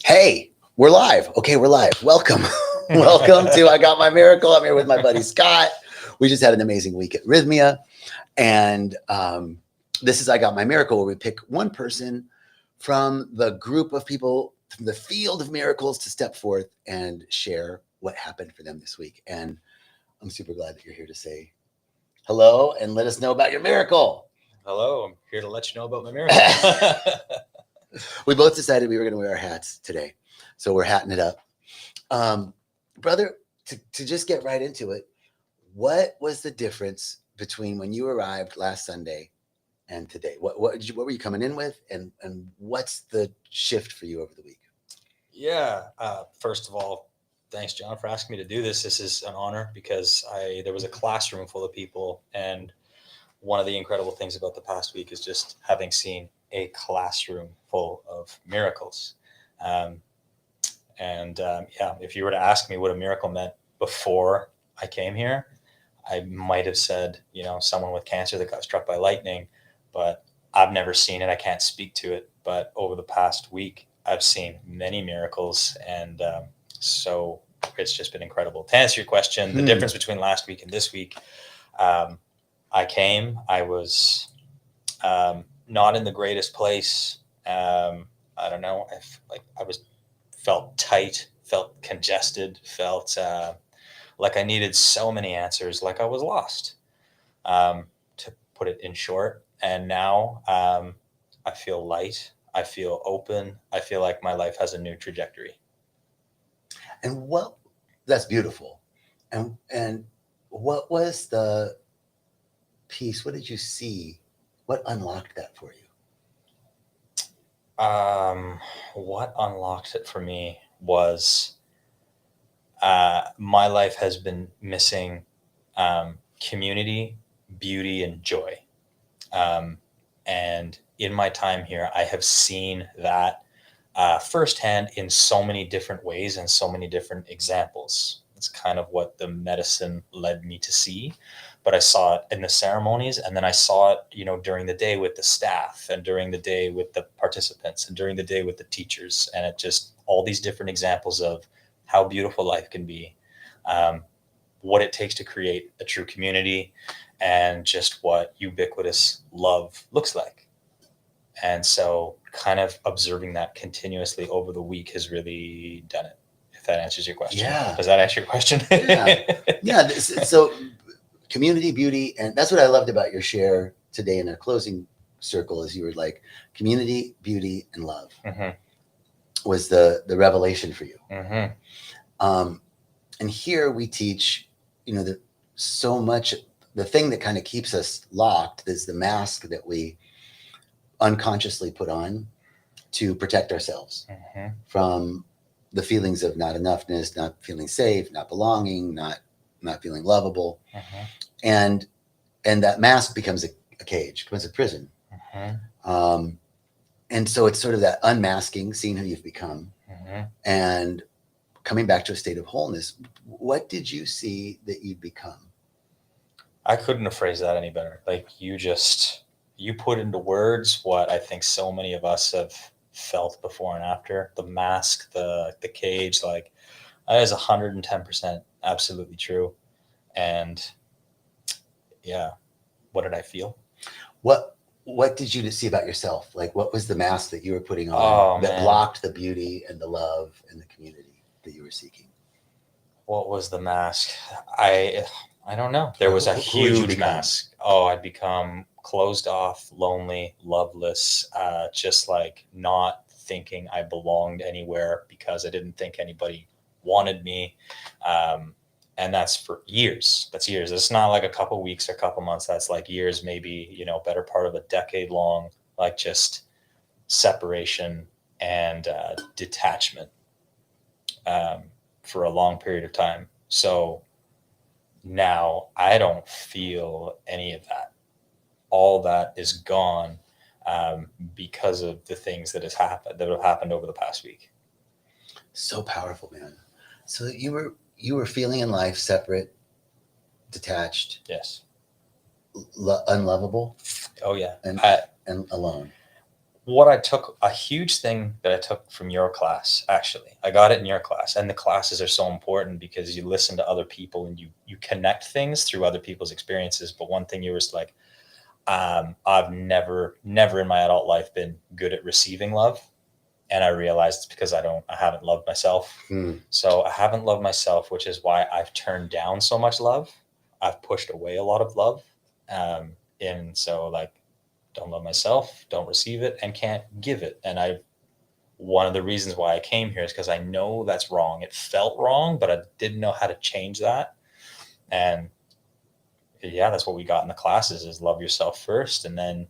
Hey, we're live. Okay, we're live. Welcome. Welcome to I Got My Miracle. I'm here with my buddy Scott. We just had an amazing week at Rythmia. And this is I Got My Miracle, where we pick one person from the group of people from the field of miracles to step forth and share what happened for them this week. And I'm super glad that you're here to say hello and let us know about your miracle. Hello, I'm here to let you know about my miracle. We both decided we were going to wear our hats today. So we're hatting it up. Brother, to just get right into it, what was the difference between when you arrived last Sunday and today? What were you coming in with, and what's the shift for you over the week? Yeah, first of all, thanks, John, for asking me to do this. This is an honor because there was a classroom full of people, and one of the incredible things about the past week is just having seen a classroom full of miracles. Yeah, if you were to ask me what a miracle meant before I came here, I might have said, someone with cancer that got struck by lightning, but I've never seen it. I can't speak to it. But over the past week, I've seen many miracles. And so it's just been incredible. To answer your question, the difference between last week and this week, I was not in the greatest place. I don't know. Felt tight, felt congested, felt like I needed so many answers, like I was lost, to put it in short. And now I feel light. I feel open. I feel like my life has a new trajectory. And that's beautiful. And what was the piece? What did you see? What unlocked that for you? What unlocked it for me was my life has been missing community, beauty, and joy. And in my time here, I have seen that firsthand in so many different ways and so many different examples. It's kind of what the medicine led me to see. But I saw it in the ceremonies, and then I saw it, during the day with the staff, and during the day with the participants, and during the day with the teachers. And it just, all these different examples of how beautiful life can be, what it takes to create a true community, and just what ubiquitous love looks like. And so kind of observing that continuously over the week has really done it. If that answers your question. Yeah. Does that answer your question? Yeah. So community, beauty, and that's what I loved about your share today in a closing circle, is you were like, community, beauty, and love was the revelation for you. And here we teach, that so much, the thing that kind of keeps us locked is the mask that we unconsciously put on to protect ourselves from the feelings of not enoughness, not feeling safe, not belonging, not feeling lovable. And that mask becomes a cage, becomes a prison. And so it's sort of that unmasking, seeing who you've become, and coming back to a state of wholeness. What did you see that you'd become? I couldn't have phrased that any better. Like you put into words what I think so many of us have felt before and after. The mask, the cage, like that is 110% absolutely true. And yeah, what did I feel? What did you see about yourself? Like, what was the mask that you were putting on that blocked the beauty and the love and the community that you were seeking? What was the mask? I don't know. There was a huge mask. Oh, I'd become closed off, lonely, loveless, just like not thinking I belonged anywhere because I didn't think anybody wanted me. And that's for years. That's years. It's not like a couple weeks or a couple months. That's like years, maybe, better part of a decade long, like just separation and detachment for a long period of time. So now I don't feel any of that. All that is gone because of the things that have happened over the past week. So powerful, man. So you were feeling in life separate, detached. Yes. Unlovable. Oh yeah. And alone. what I took, a huge thing that I took from your class, actually, I got it in your class, and the classes are so important because you listen to other people and you connect things through other people's experiences. But one thing you were like, I've never in my adult life been good at receiving love. And I realized it's because I haven't loved myself. So I haven't loved myself, which is why I've turned down so much love. I've pushed away a lot of love. And so like, don't love myself, don't receive it, and can't give it. And one of the reasons why I came here is because I know that's wrong. It felt wrong, but I didn't know how to change that. And yeah, that's what we got in the classes is love yourself first, and then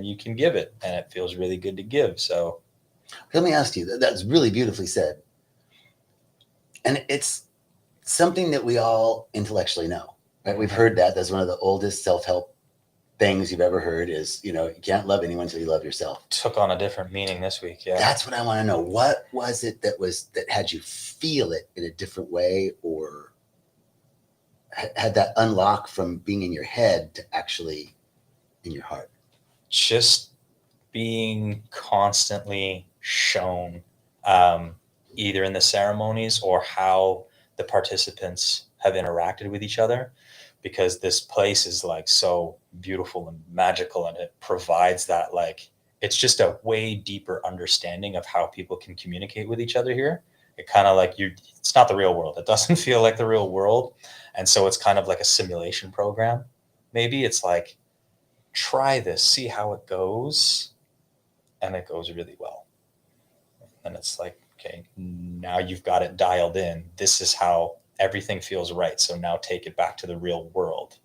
you can give it. And it feels really good to give. So let me ask you, that's really beautifully said. And it's something that we all intellectually know, right? We've heard that. That's one of the oldest self-help things you've ever heard is, you can't love anyone until you love yourself. Took on a different meaning this week. Yeah. That's what I want to know. What was it that had you feel it in a different way, or had that unlock from being in your head to actually in your heart? Just being constantly shown, either in the ceremonies or how the participants have interacted with each other, because this place is like so beautiful and magical, and it provides that, like, it's just a way deeper understanding of how people can communicate with each other here. It kind of like it's not the real world. It doesn't feel like the real world. And so it's kind of like a simulation program. Maybe it's like, try this, see how it goes. And it goes really well. And it's like, okay, now you've got it dialed in. This is how everything feels right. So now take it back to the real world.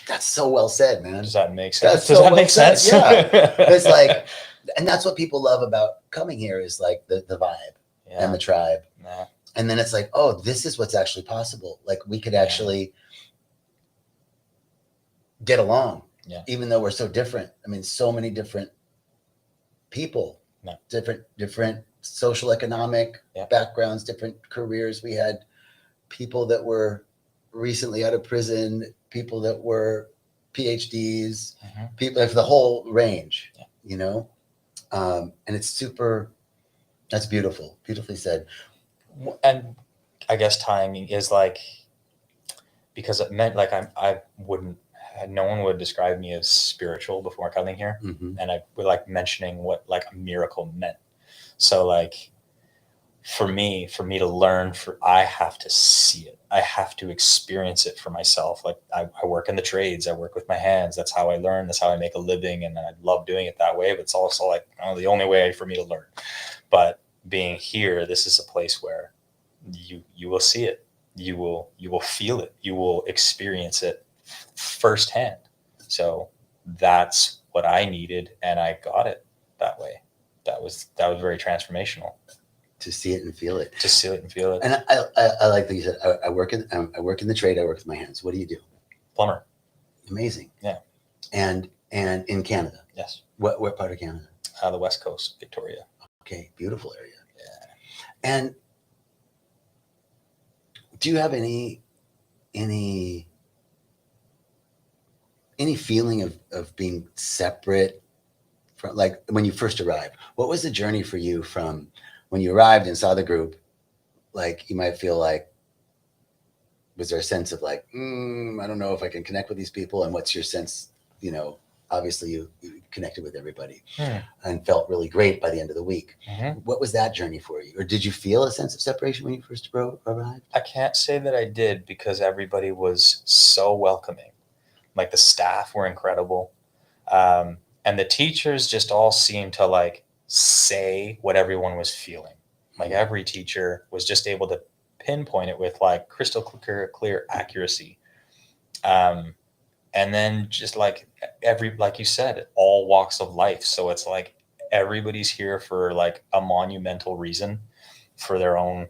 That's so well said, man. Does that make sense? Does that make sense? Yeah. Yeah. It's like, and that's what people love about coming here is like the vibe and the tribe. Yeah. And then it's like, oh, this is what's actually possible. Like we could actually get along, even though we're so different. I mean, so many different people, different social economic backgrounds, different careers. We had people that were recently out of prison, people that were PhDs, people of the whole range, and it's that's beautifully said. And I guess timing is like, because it meant like no one would describe me as spiritual before coming here. And I would like mentioning what like a miracle meant. So like for me to learn, I have to see it. I have to experience it for myself. Like I work in the trades. I work with my hands. That's how I learn. That's how I make a living. And I love doing it that way. But it's also like the only way for me to learn. But being here, this is a place where you will see it. You will feel it. You will experience it firsthand. So that's what I needed, and I got it that way. That was very transformational. To see it and feel it. To see it and feel it. And I like that you said I work in the trade. I work with my hands. What do you do? Plumber. Amazing. Yeah. And in Canada. Yes. What part of Canada? The West Coast, Victoria. Okay, beautiful area. Yeah. And do you have any feeling of being separate from, like, when you first arrived? What was the journey for you from when you arrived and saw the group? Like, you might feel like, was there a sense of like, I don't know if I can connect with these people? And what's your sense? Obviously you connected with everybody and felt really great by the end of the week. What was that journey for you? Or did you feel a sense of separation when you first arrived? I can't say that I did, because everybody was so welcoming. Like the staff were incredible. And the teachers just all seemed to like say what everyone was feeling. Like every teacher was just able to pinpoint it with like crystal clear accuracy. And then just like like you said, all walks of life. So it's like everybody's here for like a monumental reason, for their own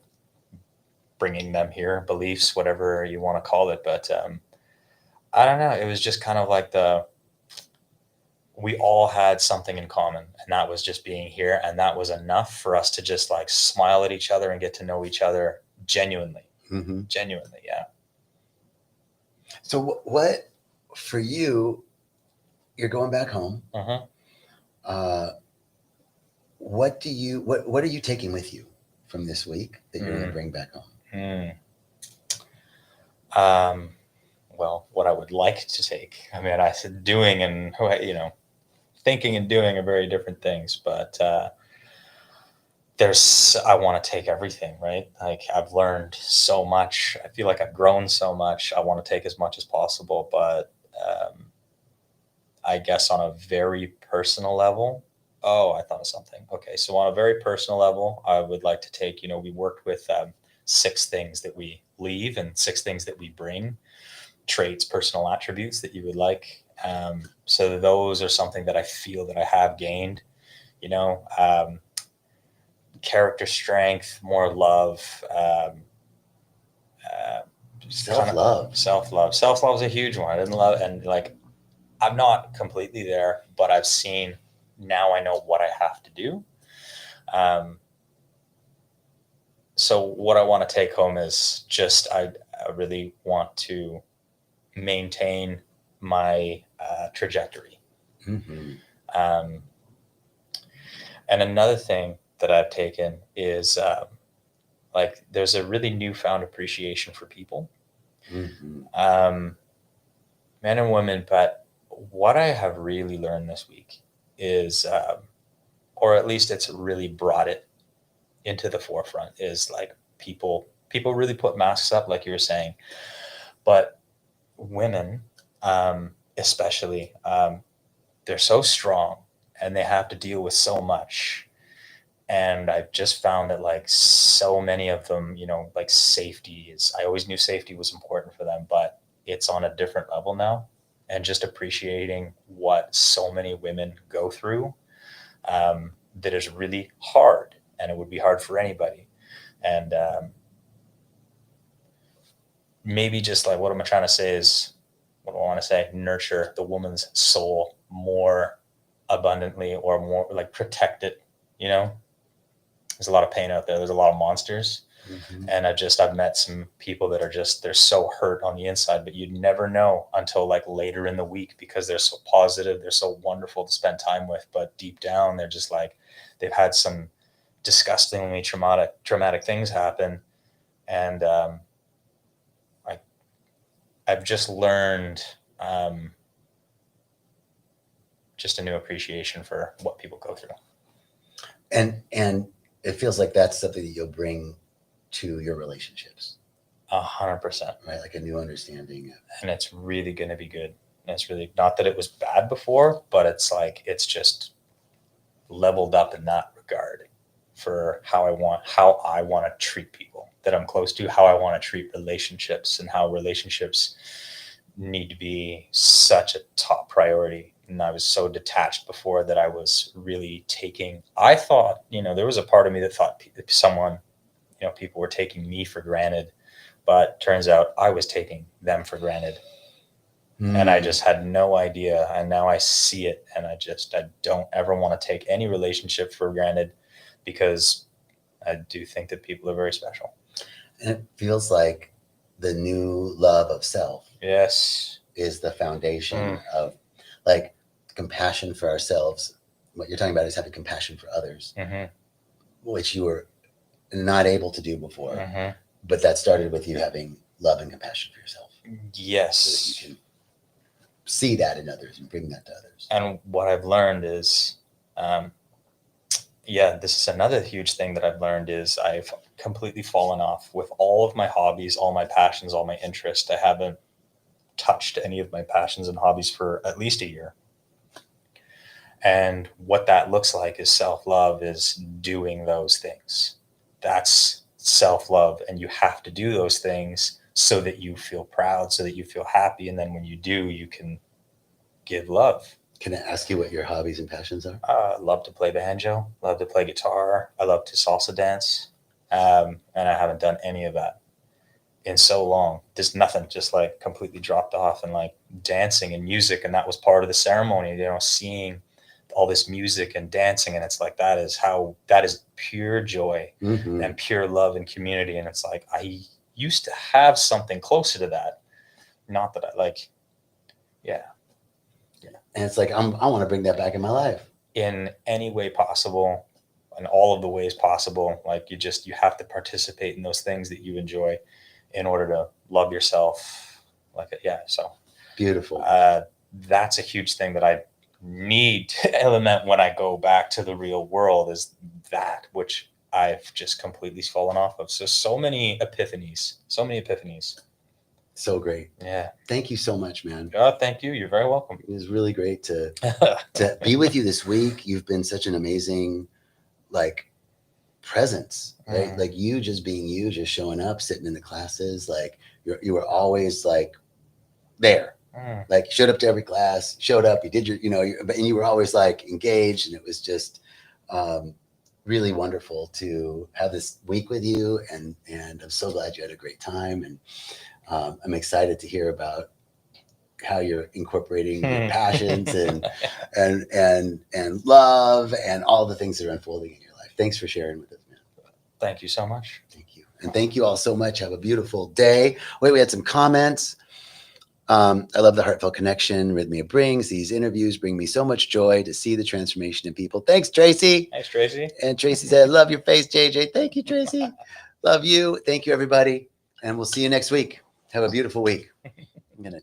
bringing them here, beliefs, whatever you want to call it. But I don't know. It was just kind of like we all had something in common, and that was just being here. And that was enough for us to just like smile at each other and get to know each other genuinely. Genuinely. Yeah. So what, for you, you're going back home. what are you taking with you from this week that you're going to bring back home? Well, what I would like to take. I mean, I said doing and thinking and doing are very different things, but I want to take everything, right? Like I've learned so much. I feel like I've grown so much. I want to take as much as possible, but I guess on a very personal level. Oh, I thought of something. Okay, so on a very personal level, I would like to take. We worked with 6 things that we leave and 6 things that we bring, traits, personal attributes that you would like. So those are something that I feel that I have gained. Character strength, more love, Self-love. Self-love is a huge one. I didn't love, and like I'm not completely there, but I've seen, now I know what I have to do. So what I want to take home is just I really want to maintain my trajectory. Mm-hmm. And another thing that I've taken is like there's a really newfound appreciation for people, Mm-hmm. men and women. But what I have really learned this week is, or at least it's really brought it into the forefront, is like people really put masks up, like you were saying, but women, especially, they're so strong and they have to deal with so much. And I've just found that like so many of them, like safety is, I always knew safety was important for them, but it's on a different level now. And just appreciating what so many women go through, that is really hard, and it would be hard for anybody. And maybe just like, what am I trying to say is, what do I want to say? Nurture the woman's soul more abundantly, or more like protect it, there's a lot of pain out there. There's a lot of monsters. Mm-hmm. And I've met some people that are just, they're so hurt on the inside, but you'd never know until like later in the week, because they're so positive. They're so wonderful to spend time with, but deep down, they're just like, they've had some disgustingly traumatic things happen. And I've just learned just a new appreciation for what people go through. And it feels like that's something that you'll bring to your relationships. 100%. Right? Like a new understanding. And it's really going to be good. And it's really not that it was bad before, but it's like, it's just leveled up in that regard for how I want to treat people that I'm close to, how I want to treat relationships, and how relationships need to be such a top priority. And I was so detached before that I was really I thought, there was a part of me that thought people were taking me for granted, but turns out I was taking them for granted. And I just had no idea. And now I see it. And I don't ever want to take any relationship for granted, because I do think that people are very special. And it feels like the new love of self. Yes. Is the foundation of like compassion for ourselves. What you're talking about is having compassion for others, which you were not able to do before. But that started with you having love and compassion for yourself. Yes. So that you can see that in others and bring that to others. And what I've learned is, this is another huge thing that I've learned, is I've completely fallen off with all of my hobbies, all my passions, all my interests. I haven't touched any of my passions and hobbies for at least a year. And what that looks like is self-love, is doing those things. That's self-love. And you have to do those things so that you feel proud, so that you feel happy. And then when you do, you can give love. Can I ask you what your hobbies and passions are? Love to play banjo, love to play guitar. I love to salsa dance. And I haven't done any of that in so long. There's nothing, just like completely dropped off. And like dancing and music, and that was part of the ceremony, seeing all this music and dancing, and it's like that is pure joy and pure love and community. And it's like I used to have something closer to that, not that I like. And it's like I want to bring that back in my life in any way possible. in all of the ways possible. Like you have to participate in those things that you enjoy in order to love yourself. So Beautiful. that's a huge thing that I need to implement when I go back to the real world, is that which I've just completely fallen off of. So many epiphanies. So great. Yeah. Thank you so much, man. Thank you. You're very welcome. It was really great to be with you this week. You've been such an amazing, like, presence, right? Like you just being you, just showing up, sitting in the classes. Like you were always like there, like showed up to every class, showed up, you did your, and you were always like engaged. And it was just really wonderful to have this week with you. And I'm so glad you had a great time. And I'm excited to hear about how you're incorporating your passions and love and all the things that are unfolding in your life. Thanks for sharing with us, man. Thank you so much. Thank you. And thank you all so much. Have a beautiful day. Wait, we had some comments. I love the heartfelt connection Rythmia brings. These interviews bring me so much joy to see the transformation in people. Thanks, Tracy. Thanks, Tracy. And Tracy said, love your face, JJ. Thank you, Tracy. Love you. Thank you, everybody. And we'll see you next week. Have a beautiful week. I'm going to